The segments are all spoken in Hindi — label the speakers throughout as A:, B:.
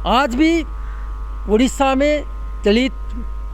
A: आज भी उड़ीसा में दलित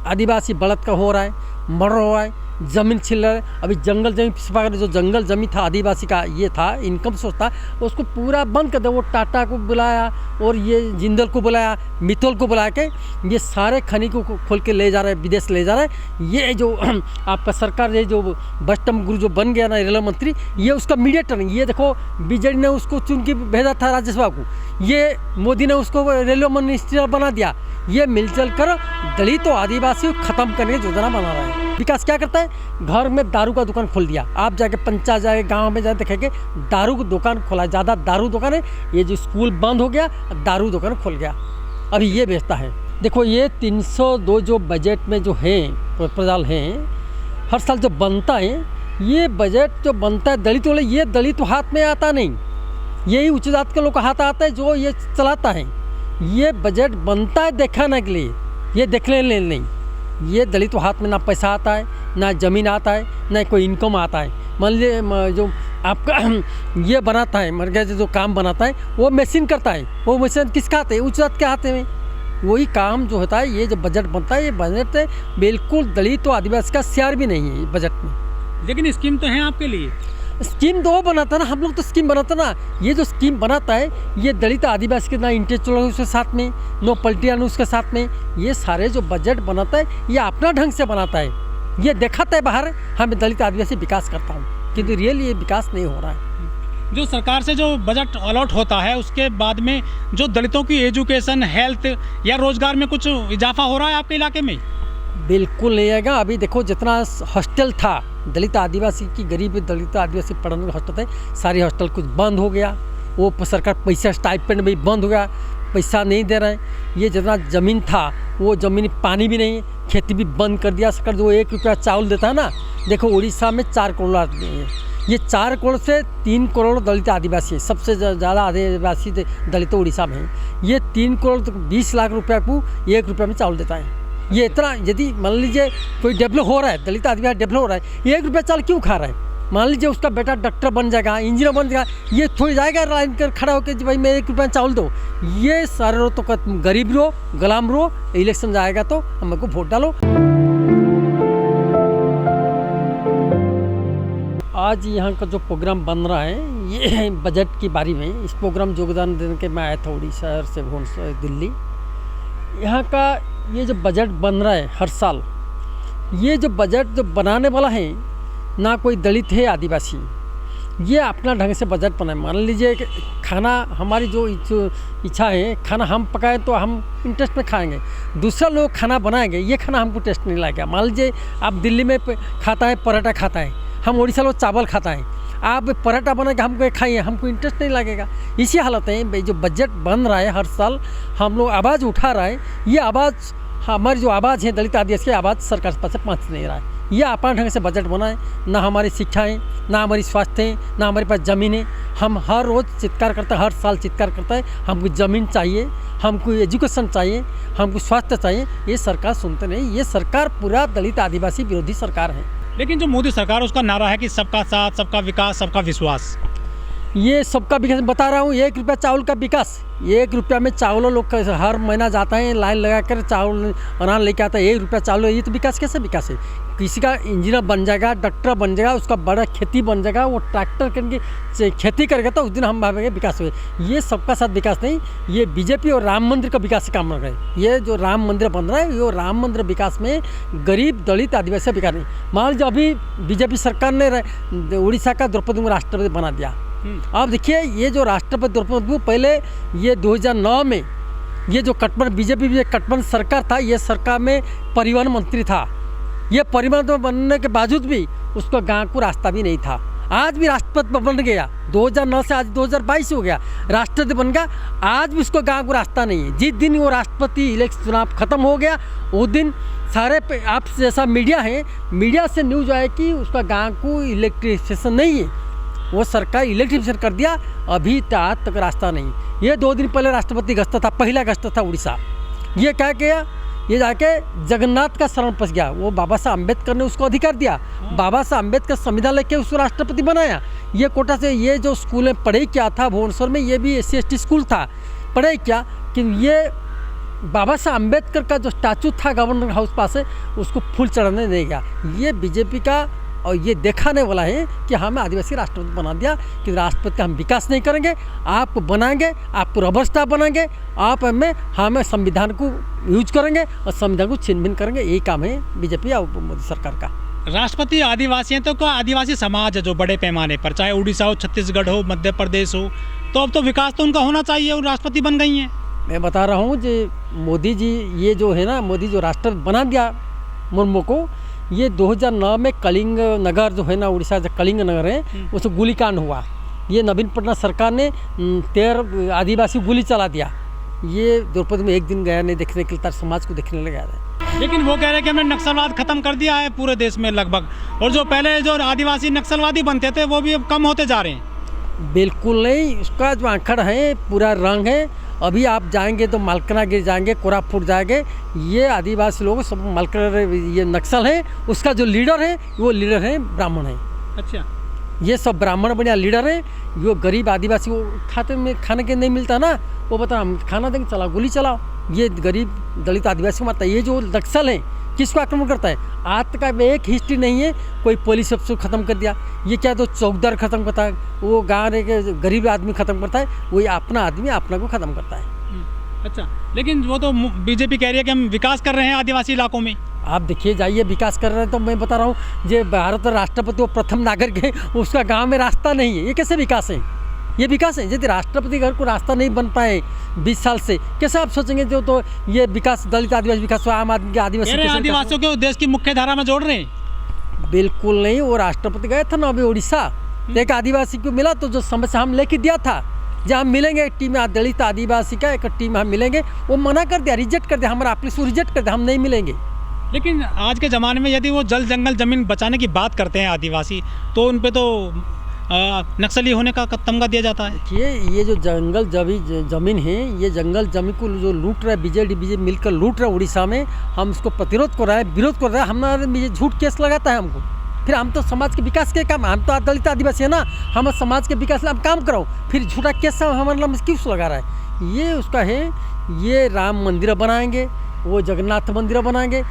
A: आदिवासी बलात्कार हो रहा है, मर्डर हो रहा है, ज़मीन छिल रहा है। अभी जंगल जमीन जो जंगल जमीन था आदिवासी का, ये था इनकम सोर्स था, उसको पूरा बंद कर दिया। वो टाटा को बुलाया और ये जिंदल को बुलाया, मित्तल को बुला के ये सारे खनि को खोल के ले जा रहे हैं, विदेश ले जा रहे हैं। ये जो आपका सरकार, ये जो बस्टम गुरु जो बन गया ना रेलवे मंत्री, ये उसका मीडिएटर। ये देखो बीजेडी ने उसको चुन के भेजा था राज्यसभा को, ये मोदी ने उसको रेलवे मिनिस्टर बना दिया। ये मिलजुल कर दलित और आदिवासी को ख़त्म करने की योजना बना रहा है। विकास क्या करता है, घर में दारू का दुकान खोल दिया। आप जाके पंचायत जाके गांव में जाके देखेंगे दारू की दुकान खोला, ज़्यादा दारू दुकान है। ये जो स्कूल बंद हो गया, दारू दुकान खोल गया, अभी ये बेचता है। देखो ये 302 जो बजट में जो है प्रपोजल हैं, हर साल जो बनता है, ये बजट जो बनता है दलित वाले, ये दलित हाथ में आता नहीं, यही उच्च जात के लोग का हाथ आता है जो ये चलाता है। ये बजट बनता है दिखाने के लिए, ये देखने ले नहीं। ये दलित हाथ में ना पैसा आता है, ना ज़मीन आता है, ना कोई इनकम आता है। मान लीजिए जो आपका ये बनाता है, मर गया जो काम बनाता है, वो मशीन करता है। वो मशीन किसके हाथ है, उच्च जात के हाथ में। वही काम जो होता है, ये जो बजट बनता है, ये बजट बिल्कुल दलित और आदिवासी का शेयर भी नहीं है बजट में।
B: लेकिन स्कीम तो है आपके लिए।
A: स्कीम तो वो बनाता है ना, हम लोग तो स्कीम बनाता ना। ये जो स्कीम बनाता है, ये दलित आदिवासी के ना इंटेलेक्चुअल उसके साथ में, नो पॉलिटिशियन उसके साथ में। ये सारे जो बजट बनाता है, ये अपना ढंग से बनाता है। ये दिखाता है बाहर, हमें दलित आदिवासी विकास करता हूँ, किंतु रियल ये विकास नहीं हो रहा है।
B: जो सरकार से जो बजट अलॉट होता है, उसके बाद में जो दलितों की एजुकेशन, हेल्थ या रोजगार में कुछ इजाफा हो रहा है आपके इलाके में?
A: बिल्कुल नहीं आएगा। अभी देखो जितना हॉस्टल था दलित आदिवासी की, गरीब दलित आदिवासी पढ़ने का हॉस्टल थे, सारी हॉस्टल कुछ बंद हो गया। वो सरकार पैसा स्टाइपेंड भी बंद हो गया, पैसा नहीं दे रहे हैं। ये जितना ज़मीन था, वो ज़मीन पानी भी नहीं, खेती भी बंद कर दिया सरकार। जो 1 रुपया चावल देता है ना, देखो उड़ीसा में 4 करोड़ आदमी है। ये 4 करोड़ से 3 करोड़ दलित आदिवासी है, सबसे ज़्यादा आदिवासी दलित उड़ीसा में है। ये 3 करोड़ 20 लाख रुपया को 1 रुपया में चावल देता है। ये इतना, यदि मान लीजिए कोई डेवलप हो रहा है, दलित आदिवासी डेवलप हो रहा है, 1 रुपया चावल क्यों खा रहा है? मान लीजिए उसका बेटा डॉक्टर बन जाएगा, इंजीनियर बन जाएगा, ये थोड़ी जाएगा लाइन कर खड़ा होकर जी भाई मैं 1 रुपया चावल दो। ये सारे रो तो गरीब रो, गुलाम रो, इलेक्शन जाएगा तो हमको वोट डालो। आज यहाँ का जो प्रोग्राम बन रहा है, ये बजट की बारी में, इस प्रोग्राम योगदान देने के मैं आया था उड़ीसा से भुवनेश्वर दिल्ली। यहाँ का ये जो बजट बन रहा है हर साल, ये जो बजट जो बनाने वाला है, ना कोई दलित है आदिवासी, ये अपना ढंग से बजट बनाए। मान लीजिए कि खाना हमारी जो इच्छा है, खाना हम पकाएं तो हम इंटरेस्ट में खाएंगे, दूसरा लोग खाना बनाएंगे, ये खाना हमको टेस्ट नहीं लगेगा। मान लीजिए आप दिल्ली में खाता है, पराठा खाता है, हम उड़ीसा लोग चावल खाता है, आप पराठा बना के हमको खाइए, हमको इंटरेस्ट नहीं लगेगा। इसी हालत है जो बजट बन रहा है हर साल, हम लोग आवाज़ उठा रहा है, ये आवाज़ हमारी जो आवाज़ है दलित आदिवासी की आवाज़ सरकार के पास से पहुँच नहीं रहा है। ये अपना ढंग से बजट बना है, ना हमारी शिक्षा है, ना हमारी स्वास्थ्य है, ना हमारे पास ज़मीन है। हम हर रोज़ चित्कार करते हैं, हर साल चित्कार करता है, हमको ज़मीन चाहिए, हमको एजुकेशन चाहिए, हमको स्वास्थ्य चाहिए। ये सरकार सुनते नहीं। ये सरकार पूरा दलित आदिवासी विरोधी सरकार है।
B: लेकिन जो मोदी सरकार, उसका नारा है कि सबका साथ, सबका विकास, सबका विश्वास।
A: ये सबका विकास बता रहा हूँ। 1 रुपया चावल का विकास, 1 रुपया में चावल लोग हर महीना जाता है, लाइन लगा कर चावल अनाज लेके आता है। 1 रुपया चावल, ये तो विकास कैसे विकास है? किसी का इंजीनियर बन जाएगा, डॉक्टर बन जाएगा, उसका बड़ा खेती बन जाएगा, वो ट्रैक्टर करके खेती करेगा तो उस दिन हम भावेंगे विकास हुए। ये सबका साथ विकास नहीं, ये बीजेपी और राम मंदिर का विकास काम कर रहे हैं। ये जो राम मंदिर बन रहा है, ये राम मंदिर विकास में गरीब दलित आदिवासी का विकास नहीं। मान लीजिए अभी बीजेपी सरकार ने उड़ीसा का द्रौपदी मुर्मू राष्ट्रपति बना दिया। आप देखिए ये जो राष्ट्रपति द्रौपदी मुर्मू, पहले ये 2009 में ये जो कटबंध बीजेपी कटबंध सरकार था, ये सरकार में परिवहन मंत्री था। ये परिवहन बनने के बावजूद भी उसको गाँव को रास्ता भी नहीं था। आज भी राष्ट्रपति बन गया, 2009 से आज 2022 हो गया, राष्ट्रपति बन गया, आज भी उसको गाँव को रास्ता नहीं है। जिस दिन वो राष्ट्रपति इलेक्शन चुनाव खत्म हो गया, उस दिन सारे आप जैसा मीडिया है, मीडिया से न्यूज आए कि उसका गाँव को इलेक्ट्रिफिकेशन नहीं है। वो सरकार इलेक्ट्रिफिकेशन कर दिया, अभी आज तक रास्ता नहीं। ये 2 दिन पहले राष्ट्रपति गस्त था, पहला गस्त था उड़ीसा। ये क्या किया, ये जाके जगन्नाथ का शरण पस गया। वो बाबा साहब अम्बेडकर ने उसको अधिकार दिया, बाबा साहब अम्बेडकर संविधान लेके उसको राष्ट्रपति बनाया। ये कोटा से ये जो स्कूल में पढ़ाई किया था भुवनेश्वर में, ये भी SC ST स्कूल था। पढ़ाई किया लेकिन ये बाबा साहब अम्बेडकर का जो स्टैचू था गवर्नर हाउस पास है उसको फूल चढ़ाने नहीं गया। ये बीजेपी का और ये दिखाने वाला है कि हमें आदिवासी राष्ट्रपति बना दिया कि राष्ट्रपति का हम विकास नहीं करेंगे, आपको बनाएंगे, आपको रबर स्टार बनाएंगे, आप हमें संविधान को यूज करेंगे और संविधान को छीन भिन करेंगे। यही काम है बीजेपी और मोदी सरकार का।
B: राष्ट्रपति आदिवासी हैं तो क्या आदिवासी समाज है जो बड़े पैमाने पर, चाहे उड़ीसा हो, छत्तीसगढ़ हो, मध्य प्रदेश हो, तो अब तो विकास तो उनका होना चाहिए और राष्ट्रपति बन गई हैं।
A: मैं बता रहा हूँ जो मोदी जी ये जो है ना, मोदी जो राष्ट्रपति बना दिया मुर्मू को, ये 2009 में कलिंग नगर जो है ना उड़ीसा का कलिंग नगर है उसमें गोलीकांड हुआ। ये नवीन पटनायक सरकार ने 13 आदिवासी गोली चला दिया। ये द्रौपदी में एक दिन गया नहीं देखने के लिए, समाज को देखने लगा है।
B: लेकिन वो कह रहे हैं कि हमने नक्सलवाद खत्म कर दिया है पूरे देश में लगभग, और जो पहले जो आदिवासी नक्सलवादी बनते थे वो भी अब कम होते जा रहे हैं।
A: बिल्कुल नहीं, उसका जो आंकड़ा है पूरा रंग है। अभी आप जाएंगे तो मालकानगिरी जाएंगे, कोरापुट जाएंगे, ये आदिवासी लोग सब ये नक्सल है, उसका जो लीडर है वो लीडर है ब्राह्मण है।
B: अच्छा,
A: ये सब ब्राह्मण बढ़िया लीडर है। जो गरीब आदिवासी को खाने के नहीं मिलता ना, वो बता हम खाना देंगे, चलाओ गोली चलाओ। ये गरीब दलित आदिवासी को मारता है। ये जो नक्सल है किसको आक्रमण करता है? आज तक का एक हिस्ट्री नहीं है कोई पुलिस अफसर ख़त्म कर दिया। ये क्या तो चौकीदार ख़त्म करता है, वो गाँव के गरीब आदमी ख़त्म करता है, वही अपना आदमी अपना को ख़त्म करता है।
B: अच्छा, लेकिन वो तो बीजेपी कह रही है कि हम विकास कर रहे हैं आदिवासी इलाकों में।
A: आप देखिए जाइए, विकास कर रहे हैं तो मैं बता रहा हूँ जो भारत राष्ट्रपति वो प्रथम नागरिक है, उसका गाँव में रास्ता नहीं है। ये कैसे विकास है? ये विकास है? यदि राष्ट्रपति घर को रास्ता नहीं बन पाए 20 साल से, कैसे आप सोचेंगे तो ये विकास दलित आदिवासी विकास आम आदमी के
B: आदिवासियों को देश की मुख्य धारा में जोड़ रहे हैं?
A: बिल्कुल नहीं। वो राष्ट्रपति गए थे ना अभी उड़ीसा, एक आदिवासी को मिला तो जो समस्या हम लेके दिया था, जहाँ हम मिलेंगे एक टीम दलित आदिवासी का एक टीम हम मिलेंगे, वो मना कर दिया, रिजेक्ट कर दिया, हमारा अपने रिजेक्ट कर दिया, हम नहीं मिलेंगे।
B: लेकिन आज के ज़माने में यदि वो जल जंगल ज़मीन बचाने की बात करते हैं आदिवासी, तो उन पे तो नक्सली होने का तमगा दिया जाता है।
A: देखिए ये जो जंगल ज़मीन है, ये जंगल ज़मीन को जो लूट रहा है बीजेडी मिलकर लूट रहा है उड़ीसा में, हम उसको प्रतिरोध कर रहा है, विरोध कर रहा है। हमारे झूठ केस लगाता है हमको, फिर हम तो समाज के विकास के काम, हम तो दलित आदिवासी है ना, हम समाज के विकास हम काम कराओ, फिर झूठा केस हमारे नाम क्यों लगा रहा है? ये उसका है। ये राम मंदिर बनाएंगे, वो जगन्नाथ मंदिर बनाएंगे,